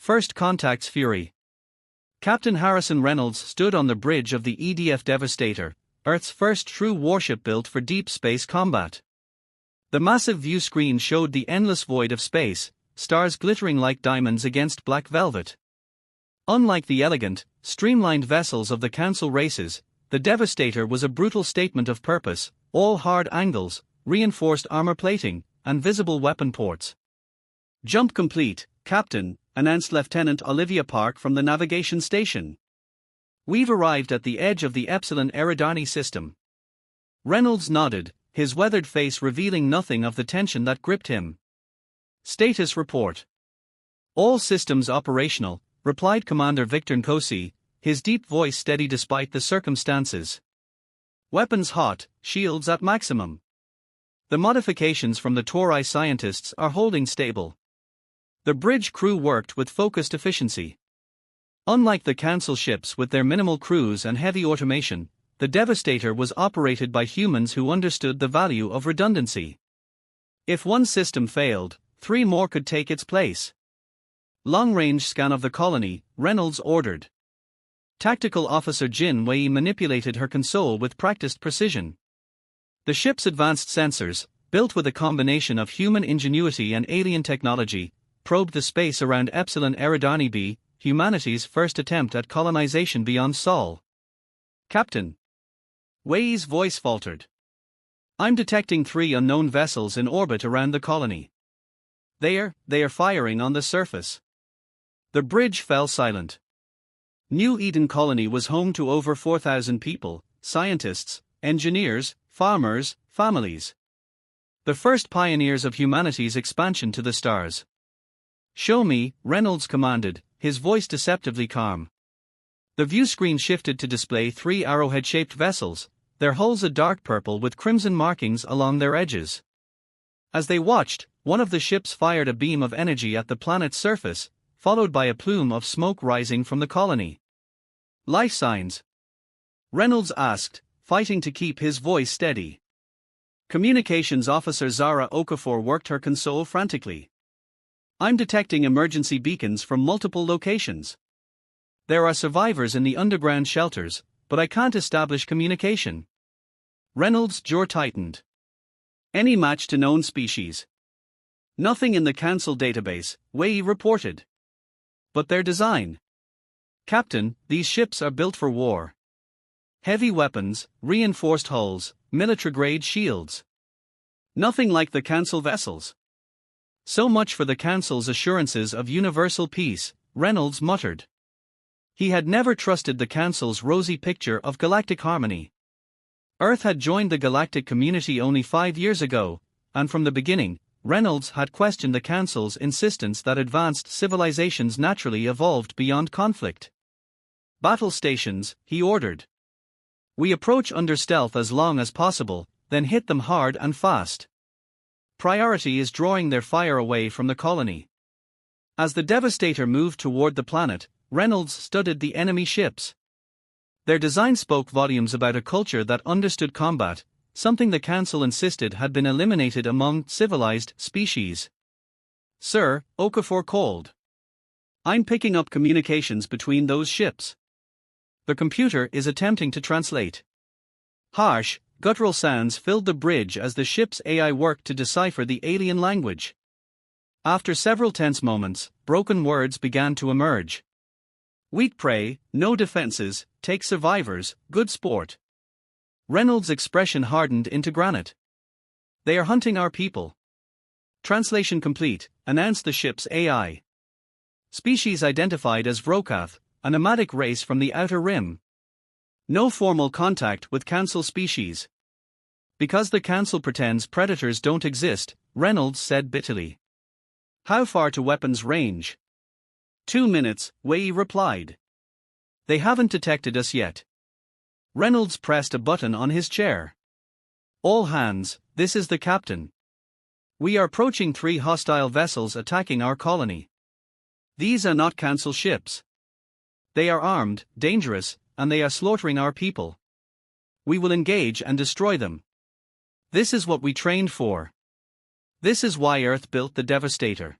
First Contact's Fury. Captain Harrison Reynolds stood on the bridge of the EDF Devastator, Earth's first true warship built for deep space combat. The massive view screen showed the endless void of space, stars glittering like diamonds against black velvet. Unlike the elegant, streamlined vessels of the Council races, the Devastator was a brutal statement of purpose, all hard angles, reinforced armor plating, and visible weapon ports. "Jump complete, Captain," announced Lieutenant Olivia Park from the navigation station. "We've arrived at the edge of the Epsilon Eridani system." Reynolds nodded, his weathered face revealing nothing of the tension that gripped him. "Status report." "All systems operational," replied Commander Victor Nkosi, his deep voice steady despite the circumstances. "Weapons hot, shields at maximum. The modifications from the Torai scientists are holding stable." The bridge crew worked with focused efficiency. Unlike the Council ships with their minimal crews and heavy automation, the Devastator was operated by humans who understood the value of redundancy. If one system failed, 3 more could take its place. Long-range scan of the colony, Reynolds ordered. Tactical Officer Jin Wei manipulated her console with practiced precision. The ship's advanced sensors, built with a combination of human ingenuity and alien technology, probed the space around Epsilon Eridani B, humanity's first attempt at colonization beyond Sol. "Captain." Wei's voice faltered. "I'm detecting 3 unknown vessels in orbit around the colony. They are firing on the surface." The bridge fell silent. New Eden Colony was home to over 4,000 people, scientists, engineers, farmers, families. The first pioneers of humanity's expansion to the stars. "Show me," Reynolds commanded, his voice deceptively calm. The view screen shifted to display 3 arrowhead-shaped vessels, their hulls a dark purple with crimson markings along their edges. As they watched, one of the ships fired a beam of energy at the planet's surface, followed by a plume of smoke rising from the colony. "Life signs?" Reynolds asked, fighting to keep his voice steady. Communications Officer Zara Okafor worked her console frantically. "I'm detecting emergency beacons from multiple locations. There are survivors in the underground shelters, but I can't establish communication." Reynolds' jaw tightened. "Any match to known species?" "Nothing in the Council database," Wei reported. "But their design?" "Captain, these ships are built for war. Heavy weapons, reinforced hulls, military-grade shields. Nothing like the Council vessels." "So much for the Council's assurances of universal peace," Reynolds muttered. He had never trusted the Council's rosy picture of galactic harmony. Earth had joined the galactic community only 5 years ago, and from the beginning, Reynolds had questioned the Council's insistence that advanced civilizations naturally evolved beyond conflict. "Battle stations," he ordered. "We approach under stealth as long as possible, then hit them hard and fast. Priority is drawing their fire away from the colony." As the Devastator moved toward the planet, Reynolds studied the enemy ships. Their design spoke volumes about a culture that understood combat, something the Council insisted had been eliminated among civilized species. "Sir," Okafor called. "I'm picking up communications between those ships. The computer is attempting to translate." Harsh, guttural sounds filled the bridge as the ship's AI worked to decipher the alien language. After several tense moments, broken words began to emerge. "Weak prey, no defenses, take survivors, good sport." Reynolds' expression hardened into granite. "They are hunting our people." "Translation complete," announced the ship's AI. "Species identified as Vrokath, a nomadic race from the Outer Rim. No formal contact with Council species." "Because the Council pretends predators don't exist," Reynolds said bitterly. "How far to weapons range?" 2 minutes, Wei replied. "They haven't detected us yet." Reynolds pressed a button on his chair. "All hands, this is the captain. We are approaching 3 hostile vessels attacking our colony. These are not Council ships. They are armed, dangerous, and they are slaughtering our people. We will engage and destroy them. This is what we trained for. This is why Earth built the Devastator."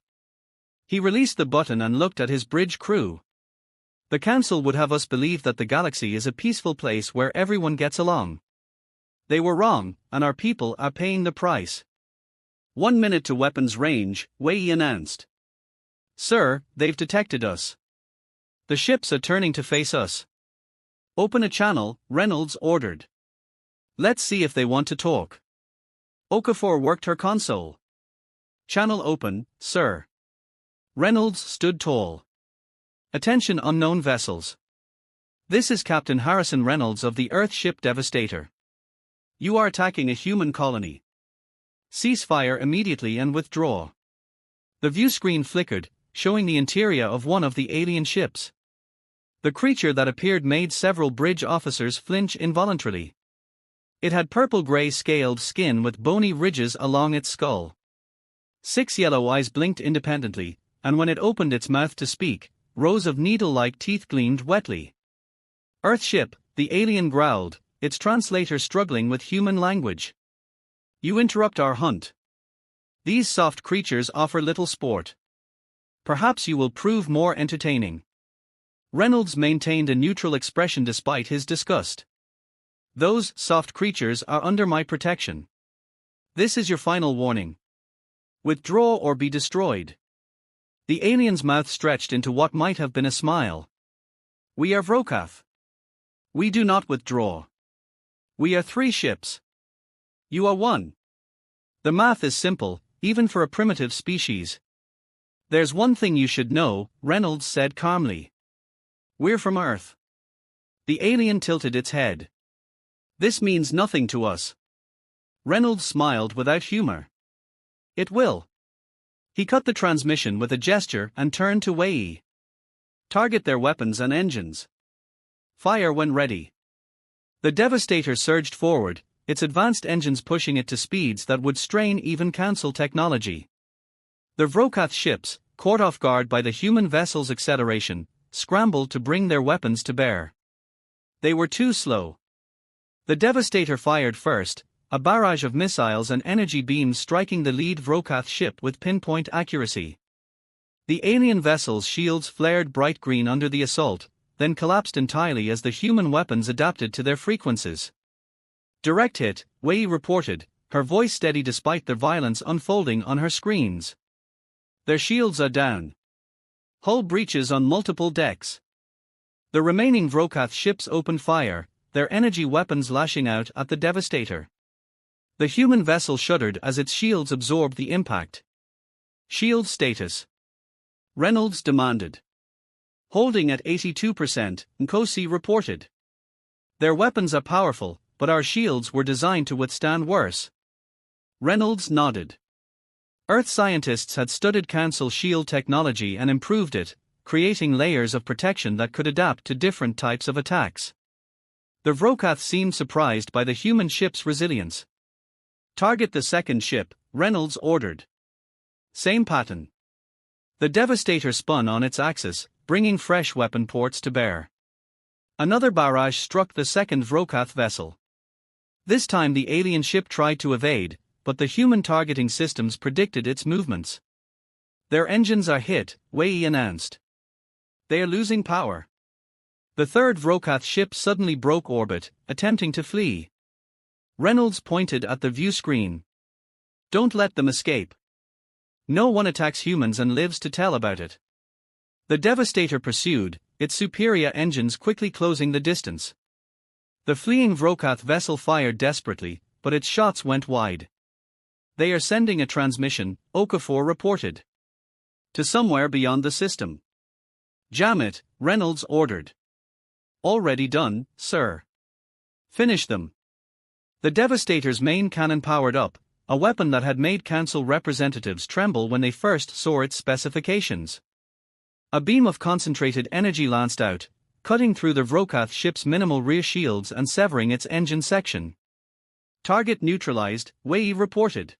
He released the button and looked at his bridge crew. The Council would have us believe that the galaxy is a peaceful place where everyone gets along. They were wrong, and our people are paying the price. 1 minute to weapons range, Wei announced. Sir, they've detected us. The ships are turning to face us. Open a channel, Reynolds ordered. Let's see if they want to talk. Okafor worked her console. Channel open, sir. Reynolds stood tall. Attention unknown vessels. This is Captain Harrison Reynolds of the Earth ship Devastator. You are attacking a human colony. Cease fire immediately and withdraw. The view screen flickered, showing the interior of one of the alien ships. The creature that appeared made several bridge officers flinch involuntarily. It had purple-gray scaled skin with bony ridges along its skull. 6 yellow eyes blinked independently, and when it opened its mouth to speak, rows of needle-like teeth gleamed wetly. Earthship, the alien growled, its translator struggling with human language. You interrupt our hunt. These soft creatures offer little sport. Perhaps you will prove more entertaining. Reynolds maintained a neutral expression despite his disgust. Those soft creatures are under my protection. This is your final warning. Withdraw or be destroyed. The alien's mouth stretched into what might have been a smile. We are Vrokath. We do not withdraw. We are 3 ships. You are 1. The math is simple, even for a primitive species. There's one thing you should know, Reynolds said calmly. We're from Earth. The alien tilted its head. This means nothing to us. Reynolds smiled without humor. It will. He cut the transmission with a gesture and turned to Wei. Target their weapons and engines. Fire when ready. The Devastator surged forward, its advanced engines pushing it to speeds that would strain even Council technology. The Vrokath ships, caught off guard by the human vessel's acceleration, scrambled to bring their weapons to bear. They were too slow. The Devastator fired first, a barrage of missiles and energy beams striking the lead Vrokath ship with pinpoint accuracy. The alien vessel's shields flared bright green under the assault, then collapsed entirely as the human weapons adapted to their frequencies. Direct hit, Wei reported, her voice steady despite the violence unfolding on her screens. Their shields are down. Hull breaches on multiple decks. The remaining Vrokath ships opened fire, their energy weapons lashing out at the Devastator. The human vessel shuddered as its shields absorbed the impact. Shield status. Reynolds demanded. Holding at 82%, Nkosi reported. Their weapons are powerful, but our shields were designed to withstand worse. Reynolds nodded. Earth scientists had studied Council shield technology and improved it, creating layers of protection that could adapt to different types of attacks. The Vrokath seemed surprised by the human ship's resilience. Target the second ship, Reynolds ordered. Same pattern. The Devastator spun on its axis, bringing fresh weapon ports to bear. Another barrage struck the second Vrokath vessel. This time the alien ship tried to evade, but the human targeting systems predicted its movements. Their engines are hit, Wei announced. They are losing power. The third Vrokath ship suddenly broke orbit, attempting to flee. Reynolds pointed at the view screen. Don't let them escape. No one attacks humans and lives to tell about it. The Devastator pursued, its superior engines quickly closing the distance. The fleeing Vrokath vessel fired desperately, but its shots went wide. They are sending a transmission, Okafor reported. To somewhere beyond the system. Jam it, Reynolds ordered. Already done, sir. Finish them. The Devastator's main cannon powered up, a weapon that had made Council representatives tremble when they first saw its specifications. A beam of concentrated energy lanced out, cutting through the Vrokath ship's minimal rear shields and severing its engine section. Target neutralized, Wei reported.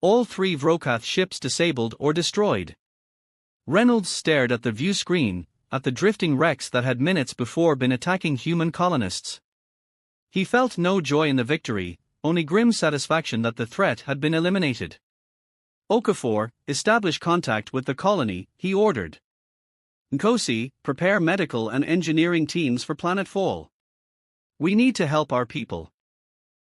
All 3 Vrokath ships disabled or destroyed. Reynolds stared at the view screen, at the drifting wrecks that had minutes before been attacking human colonists. He felt no joy in the victory, only grim satisfaction that the threat had been eliminated. Okafor, establish contact with the colony, he ordered. Nkosi, prepare medical and engineering teams for Planet Fall. We need to help our people.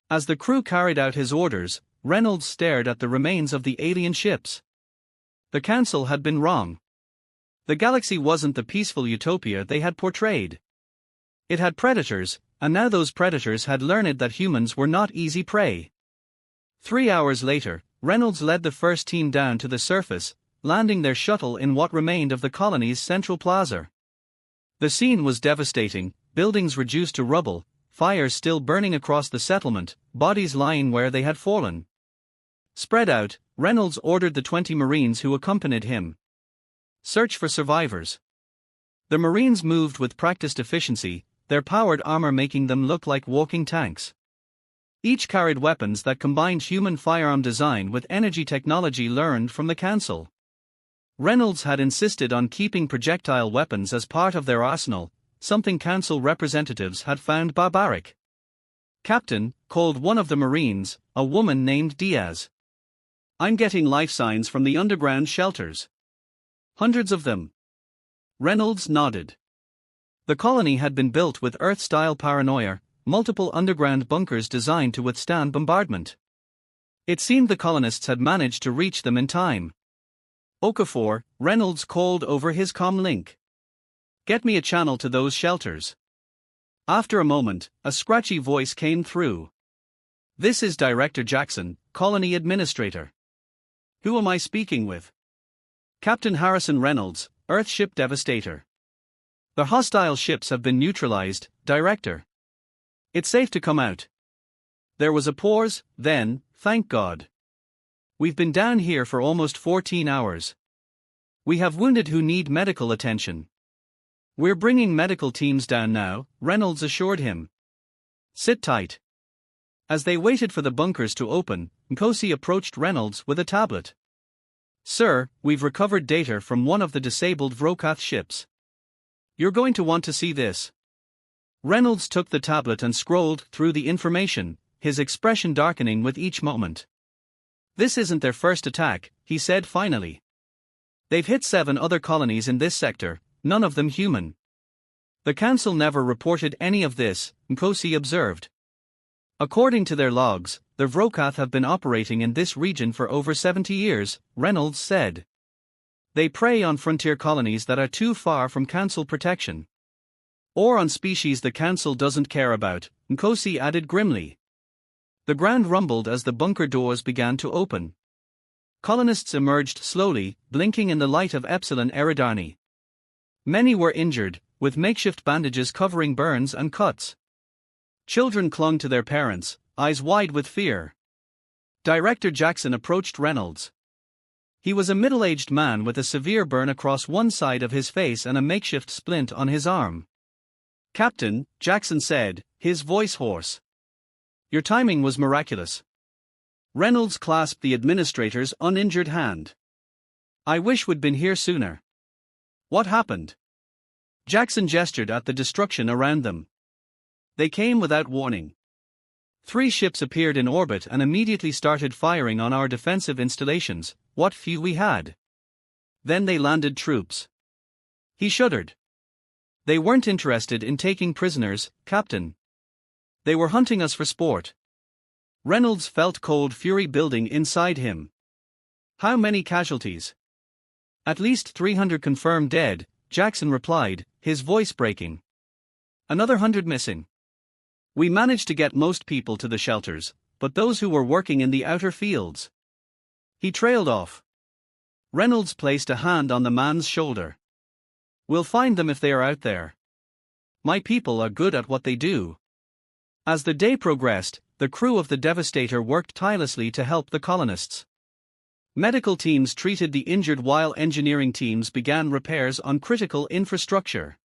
As the crew carried out his orders, Reynolds stared at the remains of the alien ships. The Council had been wrong. The galaxy wasn't the peaceful utopia they had portrayed. It had predators, and now those predators had learned that humans were not easy prey. 3 hours later, Reynolds led the first team down to the surface, landing their shuttle in what remained of the colony's central plaza. The scene was devastating, buildings reduced to rubble, fires still burning across the settlement, bodies lying where they had fallen. Spread out, Reynolds ordered the 20 Marines who accompanied him. Search for survivors. The Marines moved with practiced efficiency, their powered armor making them look like walking tanks. Each carried weapons that combined human firearm design with energy technology learned from the Council. Reynolds had insisted on keeping projectile weapons as part of their arsenal, something Council representatives had found barbaric. Captain, called one of the Marines, a woman named Diaz. I'm getting life signs from the underground shelters. Hundreds of them. Reynolds nodded. The colony had been built with Earth-style paranoia, multiple underground bunkers designed to withstand bombardment. It seemed the colonists had managed to reach them in time. Okafor, Reynolds called over his comm link. Get me a channel to those shelters. After a moment, a scratchy voice came through. This is Director Jackson, Colony Administrator. Who am I speaking with? Captain Harrison Reynolds, Earthship Devastator. The hostile ships have been neutralized, Director. It's safe to come out. There was a pause, then, thank God. We've been down here for almost 14 hours. We have wounded who need medical attention. We're bringing medical teams down now, Reynolds assured him. Sit tight. As they waited for the bunkers to open, Nkosi approached Reynolds with a tablet. Sir, we've recovered data from one of the disabled Vrokath ships. You're going to want to see this. Reynolds took the tablet and scrolled through the information, his expression darkening with each moment. This isn't their first attack, he said finally. They've hit 7 other colonies in this sector, none of them human. The Council never reported any of this, Nkosi observed. According to their logs, the Vrokath have been operating in this region for over 70 years, Reynolds said. They prey on frontier colonies that are too far from Council protection. Or on species the Council doesn't care about, Nkosi added grimly. The ground rumbled as the bunker doors began to open. Colonists emerged slowly, blinking in the light of Epsilon Eridani. Many were injured, with makeshift bandages covering burns and cuts. Children clung to their parents, eyes wide with fear. Director Jackson approached Reynolds. He was a middle-aged man with a severe burn across one side of his face and a makeshift splint on his arm. Captain, Jackson said, his voice hoarse. Your timing was miraculous. Reynolds clasped the administrator's uninjured hand. I wish we'd been here sooner. What happened? Jackson gestured at the destruction around them. They came without warning. 3 ships appeared in orbit and immediately started firing on our defensive installations, what few we had. Then they landed troops. He shuddered. They weren't interested in taking prisoners, Captain. They were hunting us for sport. Reynolds felt cold fury building inside him. How many casualties? At least 300 confirmed dead, Jackson replied, his voice breaking. Another 100 missing. We managed to get most people to the shelters, but those who were working in the outer fields. He trailed off. Reynolds placed a hand on the man's shoulder. We'll find them if they are out there. My people are good at what they do. As the day progressed, the crew of the Devastator worked tirelessly to help the colonists. Medical teams treated the injured while engineering teams began repairs on critical infrastructure.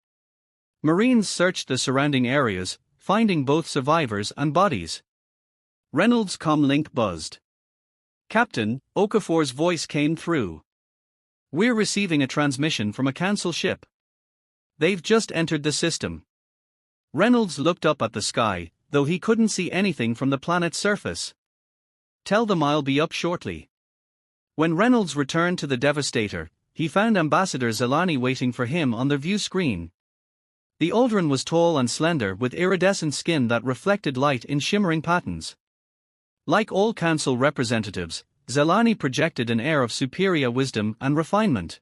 Marines searched the surrounding areas, finding both survivors and bodies. Reynolds' comlink buzzed. Captain, Okafor's voice came through. We're receiving a transmission from a Council ship. They've just entered the system. Reynolds looked up at the sky, though he couldn't see anything from the planet's surface. Tell them I'll be up shortly. When Reynolds returned to the Devastator, he found Ambassador Zelani waiting for him on the view screen. The Aldrin was tall and slender with iridescent skin that reflected light in shimmering patterns. Like all council representatives, Zelani projected an air of superior wisdom and refinement.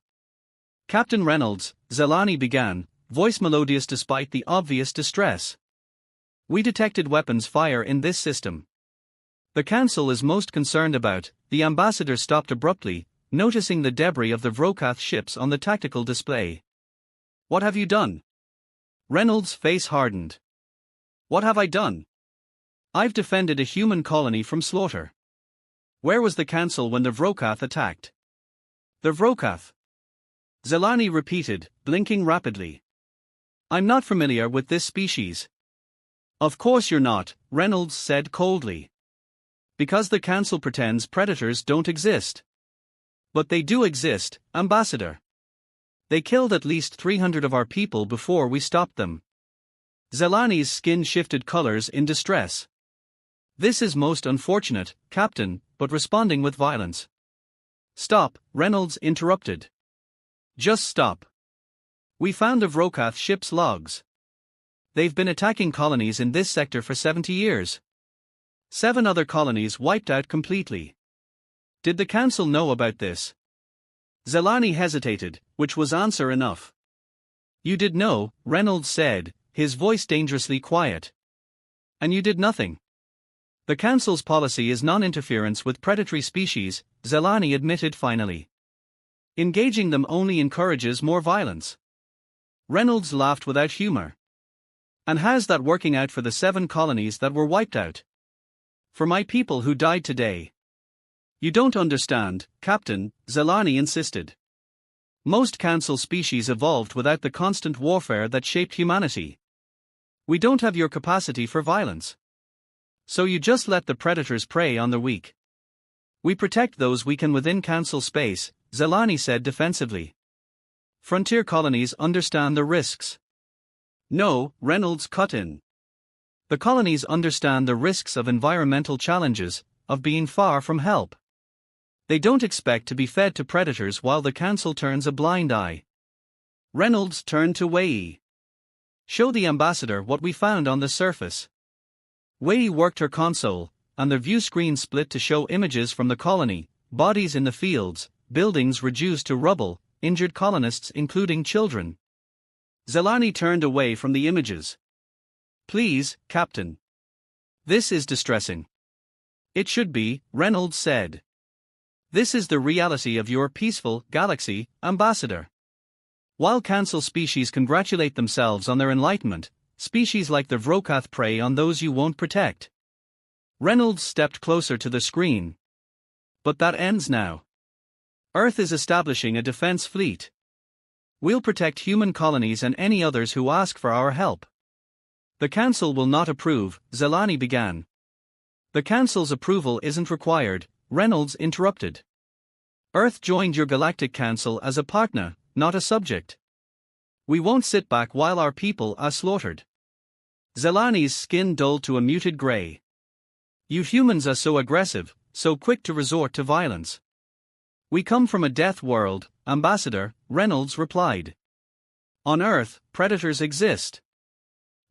"Captain Reynolds," Zelani began, voice melodious despite the obvious distress. "We detected weapons fire in this system. The Council is most concerned about." The ambassador stopped abruptly, noticing the debris of the Vrokath ships on the tactical display. "What have you done?" Reynolds' face hardened. "What have I done? I've defended a human colony from slaughter." "Where was the Council when the Vrokath attacked?" "The Vrokath?" Zelani repeated, blinking rapidly. "I'm not familiar with this species." "Of course you're not," Reynolds said coldly. "Because the Council pretends predators don't exist." "But they do exist, Ambassador. They killed at least 300 of our people before we stopped them." Zelani's skin shifted colors in distress. "This is most unfortunate, Captain, but responding with violence." "Stop," Reynolds interrupted. "Just stop. We found the Vrokath ship's logs. They've been attacking colonies in this sector for 70 years. 7 other colonies wiped out completely. Did the Council know about this?" Zelani hesitated, which was answer enough. "You did know," Reynolds said, his voice dangerously quiet. "And you did nothing." "The Council's policy is non-interference with predatory species," Zelani admitted finally. "Engaging them only encourages more violence." Reynolds laughed without humor. "And how's that working out for the 7 colonies that were wiped out? For my people who died today?" "You don't understand, Captain," Zelani insisted. "Most Council species evolved without the constant warfare that shaped humanity. We don't have your capacity for violence. So you just let the predators prey on the weak." "We protect those we can within Council space," Zelani said defensively. "Frontier colonies understand the risks." "No," Reynolds cut in. "The colonies understand the risks of environmental challenges, of being far from help. They don't expect to be fed to predators while the Council turns a blind eye." Reynolds turned to Wei. "Show the ambassador what we found on the surface." Wei worked her console, and the view screen split to show images from the colony, bodies in the fields, buildings reduced to rubble, injured colonists including children. Zelani turned away from the images. "Please, Captain. This is distressing." "It should be," Reynolds said. "This is the reality of your peaceful galaxy, Ambassador. While Council species congratulate themselves on their enlightenment, species like the Vrokath prey on those you won't protect." Reynolds stepped closer to the screen. "But that ends now. Earth is establishing a defense fleet. We'll protect human colonies and any others who ask for our help." "The Council will not approve," Zelani began. "The Council's approval isn't required," Reynolds interrupted. "Earth joined your Galactic Council as a partner, not a subject. We won't sit back while our people are slaughtered." Zelani's skin dulled to a muted gray. "You humans are so aggressive, so quick to resort to violence." "We come from a death world, Ambassador," Reynolds replied. "On Earth, predators exist.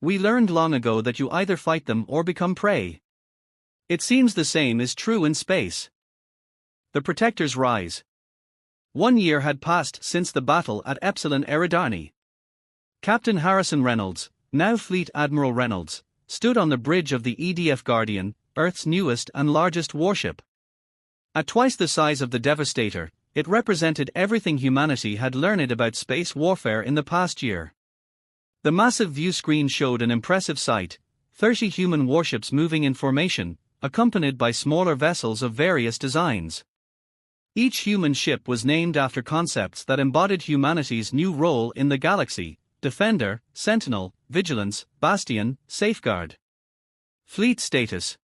We learned long ago that you either fight them or become prey. It seems the same is true in space." The Protectors rise. 1 year had passed since the battle at Epsilon Eridani. Captain Harrison Reynolds, now Fleet Admiral Reynolds, stood on the bridge of the EDF Guardian, Earth's newest and largest warship. At twice the size of the Devastator, it represented everything humanity had learned about space warfare in the past year. The massive view screen showed an impressive sight: 30 human warships moving in formation, accompanied by smaller vessels of various designs. Each human ship was named after concepts that embodied humanity's new role in the galaxy: Defender, Sentinel, Vigilance, Bastion, Safeguard. "Fleet status?"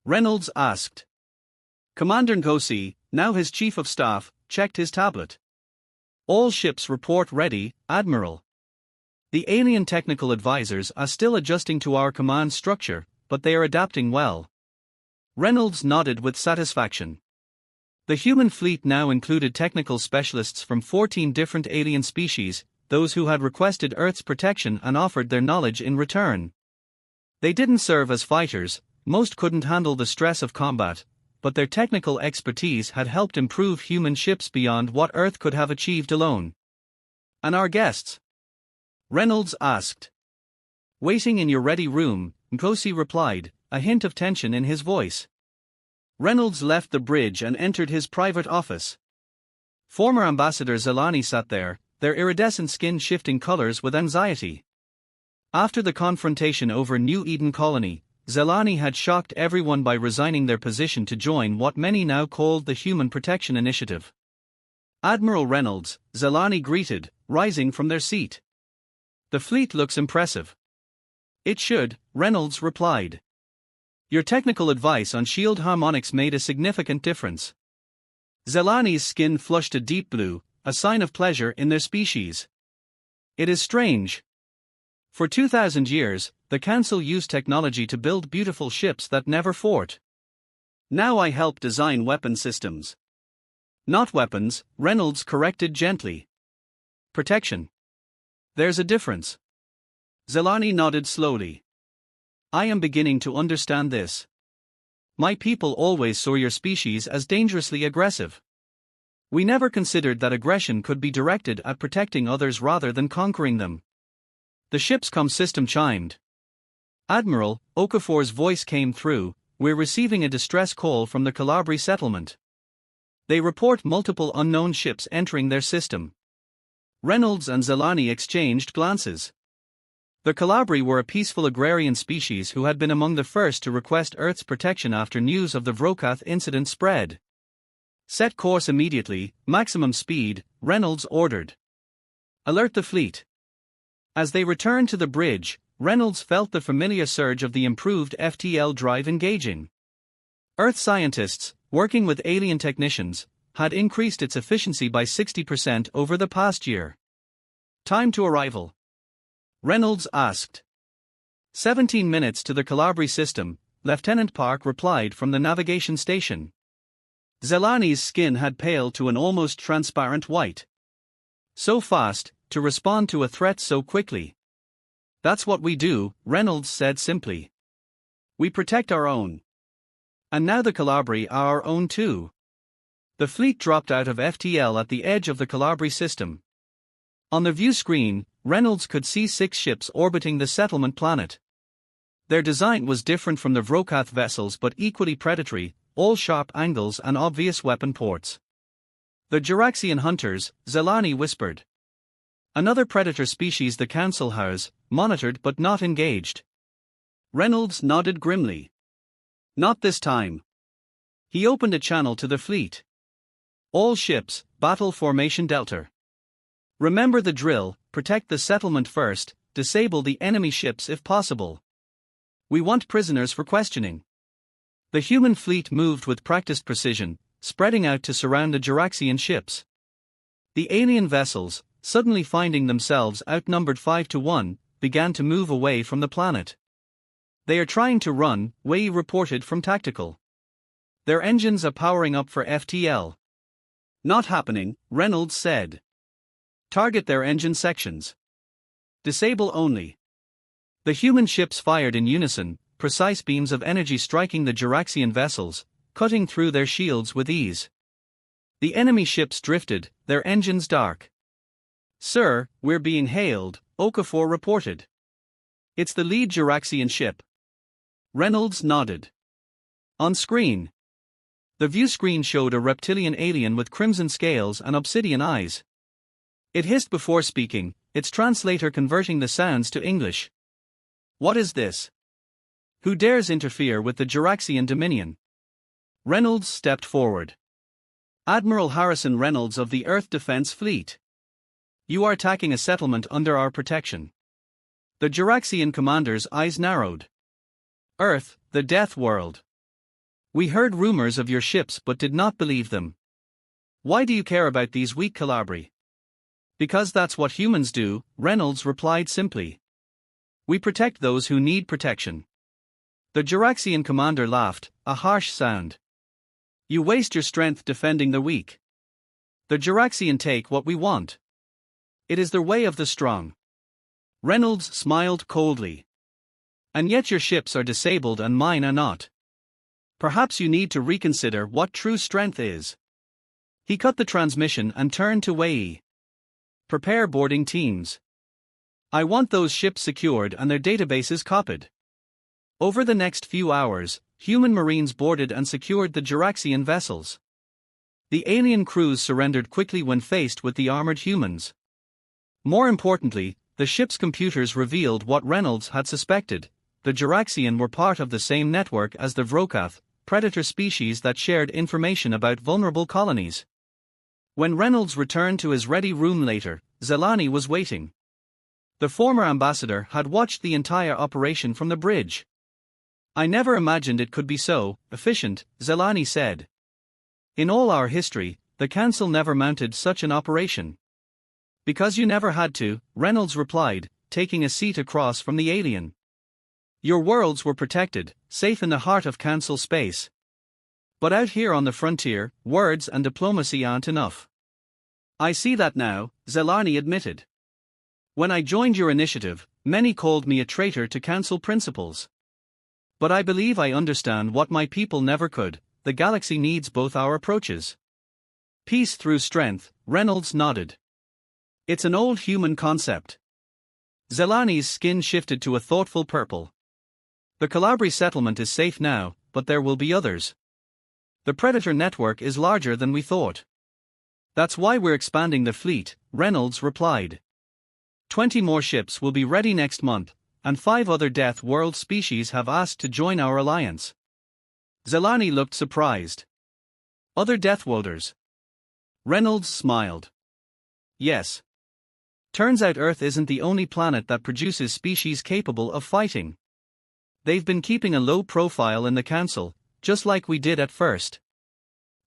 Reynolds asked. Commander Ngosi, now his Chief of Staff, checked his tablet. "All ships report ready, Admiral. The alien technical advisors are still adjusting to our command structure, but they are adapting well." Reynolds nodded with satisfaction. The human fleet now included technical specialists from 14 different alien species, those who had requested Earth's protection and offered their knowledge in return. They didn't serve as fighters, most couldn't handle the stress of combat, but their technical expertise had helped improve human ships beyond what Earth could have achieved alone. And our guests? Reynolds asked. Waiting in your ready room, Nkosi replied, a hint of tension in his voice. Reynolds left the bridge and entered his private office. Former Ambassador Zelani sat there, their iridescent skin shifting colors with anxiety. After the confrontation over New Eden Colony, Zelani had shocked everyone by resigning their position to join what many now called the Human Protection Initiative. Admiral Reynolds, Zelani greeted, rising from their seat. The fleet looks impressive. It should, Reynolds replied. Your technical advice on shield harmonics made a significant difference. Zelani's skin flushed a deep blue, a sign of pleasure in their species. It is strange. For 2,000 years, the Council used technology to build beautiful ships that never fought. Now I help design weapon systems. Not weapons, Reynolds corrected gently. Protection. There's a difference. Zelani nodded slowly. I am beginning to understand this. My people always saw your species as dangerously aggressive. We never considered that aggression could be directed at protecting others rather than conquering them. The ship's comm system chimed. Admiral, Okafor's voice came through, we're receiving a distress call from the Calabri settlement. They report multiple unknown ships entering their system. Reynolds and Zelani exchanged glances. The Calabri were a peaceful agrarian species who had been among the first to request Earth's protection after news of the Vrokath incident spread. Set course immediately, maximum speed, Reynolds ordered. Alert the fleet. As they returned to the bridge, Reynolds felt the familiar surge of the improved FTL drive engaging. Earth scientists, working with alien technicians, had increased its efficiency by 60% over the past year. Time to arrival. Reynolds asked. 17 minutes to the Calabri system, Lieutenant Park replied from the navigation station. Zelani's skin had paled to an almost transparent white. So fast, to respond to a threat so quickly. That's what we do, Reynolds said simply. We protect our own. And now the Calabri are our own too. The fleet dropped out of FTL at the edge of the Calabri system. On the view screen, Reynolds could see 6 ships orbiting the settlement planet. Their design was different from the Vrokath vessels but equally predatory, all sharp angles and obvious weapon ports. The Juraxian hunters, Zelani whispered. Another predator species the Council has, monitored but not engaged. Reynolds nodded grimly. Not this time. He opened a channel to the fleet. All ships, battle formation Delta. Remember the drill, protect the settlement first, disable the enemy ships if possible. We want prisoners for questioning. The human fleet moved with practiced precision, spreading out to surround the Juraxian ships. The alien vessels, suddenly finding themselves outnumbered 5-1, began to move away from the planet. They are trying to run, Wei reported from Tactical. Their engines are powering up for FTL. Not happening, Reynolds said. Target their engine sections. Disable only. The human ships fired in unison, precise beams of energy striking the Juraxian vessels, cutting through their shields with ease. The enemy ships drifted, their engines dark. Sir, we're being hailed, Okafor reported. It's the lead Juraxian ship. Reynolds nodded. On screen. The view screen showed a reptilian alien with crimson scales and obsidian eyes. It hissed before speaking, its translator converting the sounds to English. What is this? Who dares interfere with the Juraxian Dominion? Reynolds stepped forward. Admiral Harrison Reynolds of the Earth Defense Fleet. You are attacking a settlement under our protection. The Juraxian commander's eyes narrowed. Earth, the death world. We heard rumors of your ships but did not believe them. Why do you care about these weak Calabri? Because that's what humans do, Reynolds replied simply. We protect those who need protection. The Juraxian commander laughed, a harsh sound. You waste your strength defending the weak. The Juraxian take what we want. It is the way of the strong. Reynolds smiled coldly. And yet your ships are disabled and mine are not. Perhaps you need to reconsider what true strength is. He cut the transmission and turned to Wei. Prepare boarding teams. I want those ships secured and their databases copied. Over the next few hours, human marines boarded and secured the Juraxian vessels. The alien crews surrendered quickly when faced with the armored humans. More importantly, the ship's computers revealed what Reynolds had suspected. The Juraxian were part of the same network as the Vrokath, predator species that shared information about vulnerable colonies. When Reynolds returned to his ready room later, Zelani was waiting. The former ambassador had watched the entire operation from the bridge. I never imagined it could be so efficient, Zelani said. In all our history, the Council never mounted such an operation. Because you never had to, Reynolds replied, taking a seat across from the alien. Your worlds were protected, safe in the heart of Council space. But out here on the frontier, words and diplomacy aren't enough. I see that now, Zelani admitted. When I joined your initiative, many called me a traitor to Council principles. But I believe I understand what my people never could. The galaxy needs both our approaches. Peace through strength, Reynolds nodded. It's an old human concept. Zelani's skin shifted to a thoughtful purple. The Calabri settlement is safe now, but there will be others. The Predator network is larger than we thought. That's why we're expanding the fleet, Reynolds replied. 20 more ships will be ready next month, and 5 other Death World species have asked to join our alliance. Zelani looked surprised. Other Deathworlders? Reynolds smiled. Yes. Turns out Earth isn't the only planet that produces species capable of fighting. They've been keeping a low profile in the Council, just like we did at first.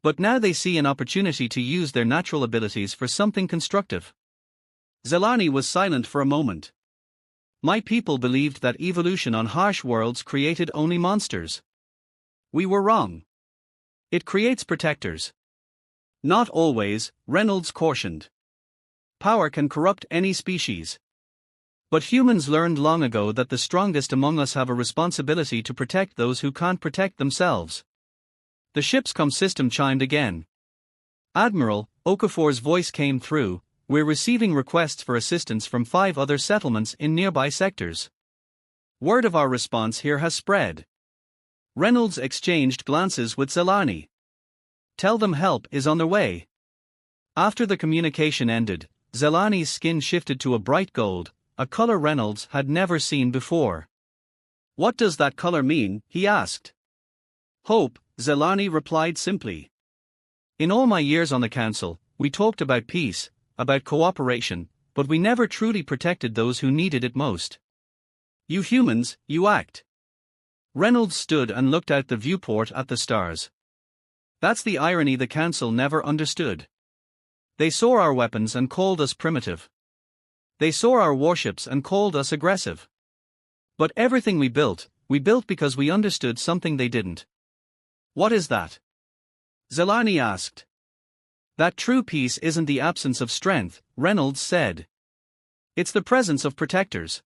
But now they see an opportunity to use their natural abilities for something constructive. Zelani was silent for a moment. My people believed that evolution on harsh worlds created only monsters. We were wrong. It creates protectors. Not always, Reynolds cautioned. Power can corrupt any species. But humans learned long ago that the strongest among us have a responsibility to protect those who can't protect themselves. The ship's comm system chimed again. Admiral, Okafor's voice came through. We're receiving requests for assistance from 5 other settlements in nearby sectors. Word of our response here has spread. Reynolds exchanged glances with Zelani. Tell them help is on their way. After the communication ended, Zelani's skin shifted to a bright gold, a color Reynolds had never seen before. What does that color mean? He asked. Hope, Zelani replied simply. In all my years on the Council, we talked about peace, about cooperation, but we never truly protected those who needed it most. You humans, you act. Reynolds stood and looked out the viewport at the stars. That's the irony the Council never understood. They saw our weapons and called us primitive. They saw our warships and called us aggressive. But everything we built because we understood something they didn't. What is that? Zelani asked. That true peace isn't the absence of strength, Reynolds said. It's the presence of protectors.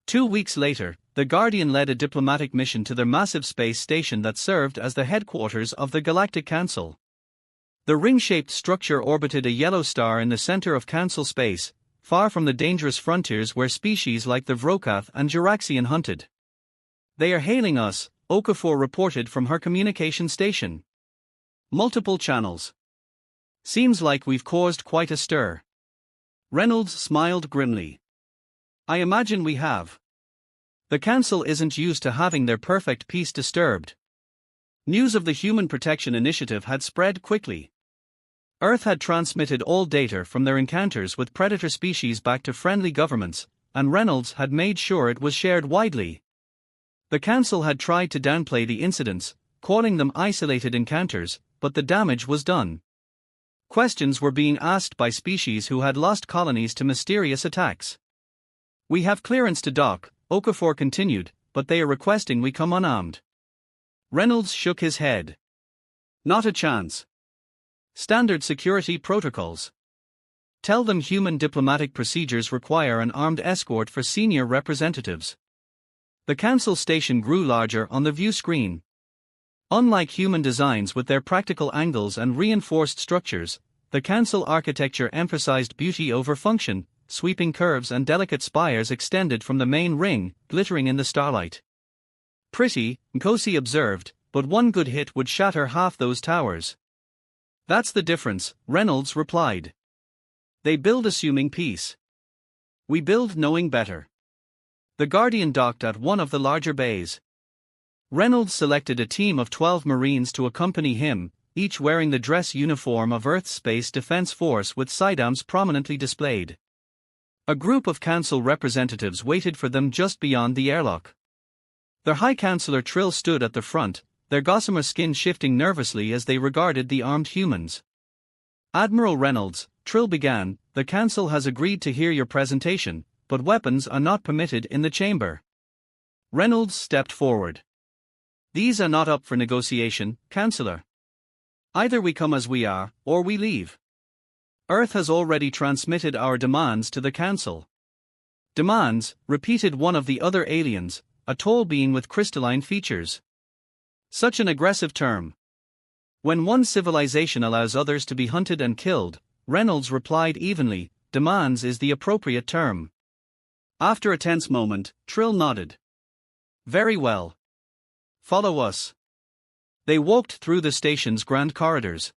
2 weeks later, the Guardian led a diplomatic mission to their massive space station that served as the headquarters of the Galactic Council. The ring-shaped structure orbited a yellow star in the center of Council space, far from the dangerous frontiers where species like the Vrokath and Juraxian hunted. They are hailing us, Okafor reported from her communication station. Multiple channels. Seems like we've caused quite a stir. Reynolds smiled grimly. I imagine we have. The Council isn't used to having their perfect peace disturbed. News of the Human Protection Initiative had spread quickly. Earth had transmitted all data from their encounters with predator species back to friendly governments, and Reynolds had made sure it was shared widely. The Council had tried to downplay the incidents, calling them isolated encounters, but the damage was done. Questions were being asked by species who had lost colonies to mysterious attacks. We have clearance to dock, Okafor continued, but they are requesting we come unarmed. Reynolds shook his head. Not a chance. Standard security protocols. Tell them human diplomatic procedures require an armed escort for senior representatives. The Council station grew larger on the view screen. Unlike human designs with their practical angles and reinforced structures, the Council architecture emphasized beauty over function. Sweeping curves and delicate spires extended from the main ring, glittering in the starlight. Pretty, Nkosi observed, but one good hit would shatter half those towers. That's the difference, Reynolds replied. They build assuming peace. We build knowing better. The Guardian docked at one of the larger bays. Reynolds selected a team of 12 Marines to accompany him, each wearing the dress uniform of Earth's Space Defense Force with sidearms prominently displayed. A group of Council representatives waited for them just beyond the airlock. Their High Councillor Trill stood at the front, their gossamer skin shifting nervously as they regarded the armed humans. Admiral Reynolds, Trill began, the Council has agreed to hear your presentation, but weapons are not permitted in the chamber. Reynolds stepped forward. These are not up for negotiation, Councillor. Either we come as we are, or we leave. Earth has already transmitted our demands to the Council. Demands, repeated one of the other aliens, a tall being with crystalline features. Such an aggressive term. When one civilization allows others to be hunted and killed, Reynolds replied evenly, demands is the appropriate term. After a tense moment, Trill nodded. Very well. Follow us. They walked through the station's grand corridors.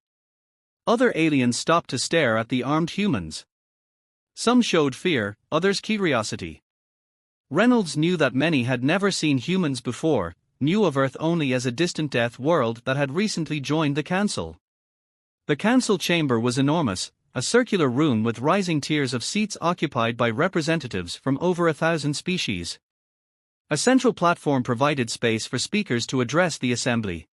Other aliens stopped to stare at the armed humans. Some showed fear, others curiosity. Reynolds knew that many had never seen humans before, knew of Earth only as a distant death world that had recently joined the Council. The Council chamber was enormous, a circular room with rising tiers of seats occupied by representatives from over 1,000 species. A central platform provided space for speakers to address the assembly.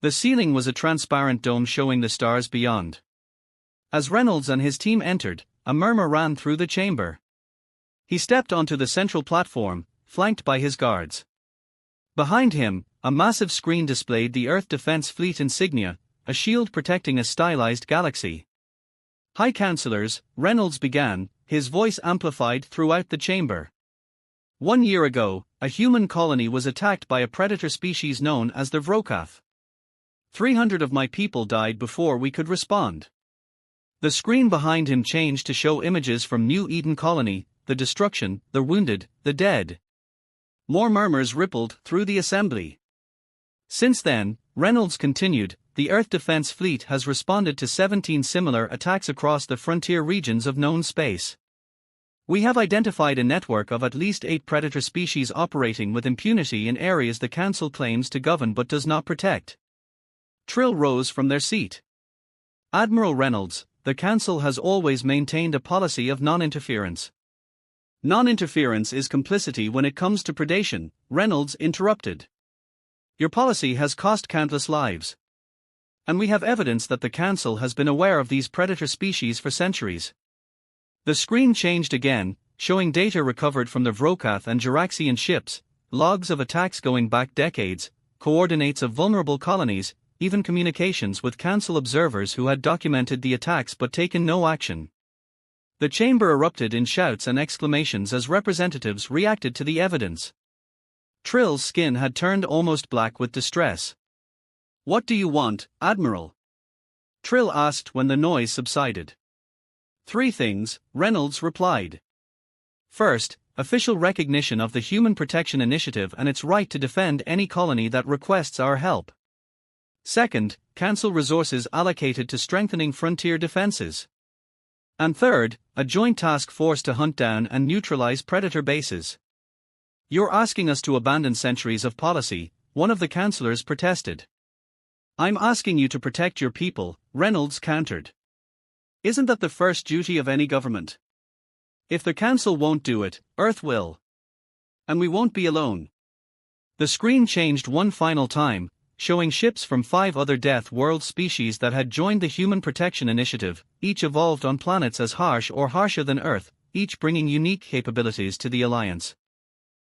The ceiling was a transparent dome showing the stars beyond. As Reynolds and his team entered, a murmur ran through the chamber. He stepped onto the central platform, flanked by his guards. Behind him, a massive screen displayed the Earth Defense Fleet insignia, a shield protecting a stylized galaxy. High Councillors, Reynolds began, his voice amplified throughout the chamber. 1 year ago, a human colony was attacked by a predator species known as the Vrokath. 300 of my people died before we could respond. The screen behind him changed to show images from New Eden Colony, the destruction, the wounded, the dead. More murmurs rippled through the assembly. Since then, Reynolds continued, the Earth Defense Fleet has responded to 17 similar attacks across the frontier regions of known space. We have identified a network of at least 8 predator species operating with impunity in areas the Council claims to govern but does not protect. Trill rose from their seat. Admiral Reynolds, the Council has always maintained a policy of non-interference. Non-interference is complicity when it comes to predation, Reynolds interrupted. Your policy has cost countless lives. And we have evidence that the Council has been aware of these predator species for centuries. The screen changed again, showing data recovered from the Vrokath and Juraxian ships, logs of attacks going back decades, coordinates of vulnerable colonies, even communications with Council observers who had documented the attacks but taken no action. The chamber erupted in shouts and exclamations as representatives reacted to the evidence. Trill's skin had turned almost black with distress. What do you want, Admiral? Trill asked when the noise subsided. 3 things, Reynolds replied. First, official recognition of the Human Protection Initiative and its right to defend any colony that requests our help. Second, Council resources allocated to strengthening frontier defenses. And third, a joint task force to hunt down and neutralize predator bases. You're asking us to abandon centuries of policy, one of the councillors protested. I'm asking you to protect your people, Reynolds countered. Isn't that the first duty of any government? If the Council won't do it, Earth will. And we won't be alone. The screen changed one final time, showing ships from 5 other Death World species that had joined the Human Protection Initiative, each evolved on planets as harsh or harsher than Earth, each bringing unique capabilities to the Alliance.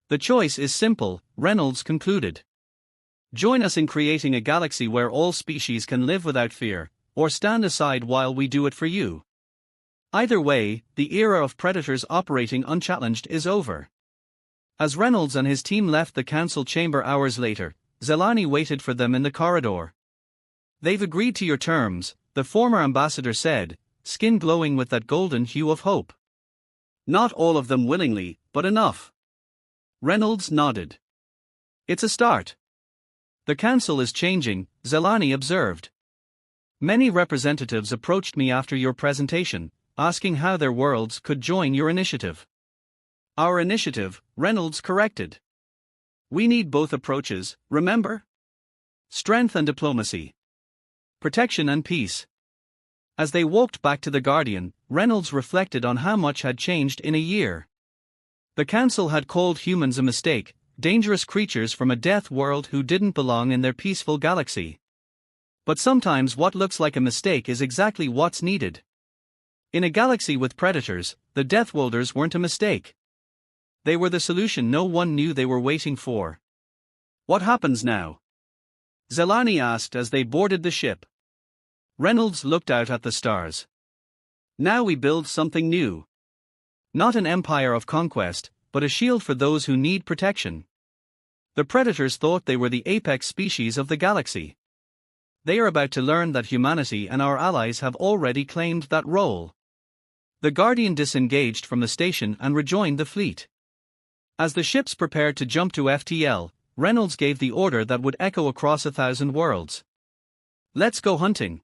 The choice is simple, Reynolds concluded. Join us in creating a galaxy where all species can live without fear, or stand aside while we do it for you. Either way, the era of predators operating unchallenged is over. As Reynolds and his team left the council chamber hours later, Zelani waited for them in the corridor. "They've agreed to your terms," the former ambassador said, skin glowing with that golden hue of hope. "Not all of them willingly, but enough." Reynolds nodded. "It's a start." "The council is changing," Zelani observed. "Many representatives approached me after your presentation, asking how their worlds could join your initiative." "Our initiative," Reynolds corrected. "We need both approaches, remember? Strength and diplomacy. Protection and peace." As they walked back to the Guardian, Reynolds reflected on how much had changed in a year. The council had called humans a mistake, dangerous creatures from a death world who didn't belong in their peaceful galaxy. But sometimes what looks like a mistake is exactly what's needed. In a galaxy with predators, the Deathworlders weren't a mistake. They were the solution no one knew they were waiting for. "What happens now?" Zelani asked as they boarded the ship. Reynolds looked out at the stars. "Now we build something new. Not an empire of conquest, but a shield for those who need protection." The predators thought they were the apex species of the galaxy. They are about to learn that humanity and our allies have already claimed that role. The Guardian disengaged from the station and rejoined the fleet. As the ships prepared to jump to FTL, Reynolds gave the order that would echo across 1,000 worlds. "Let's go hunting."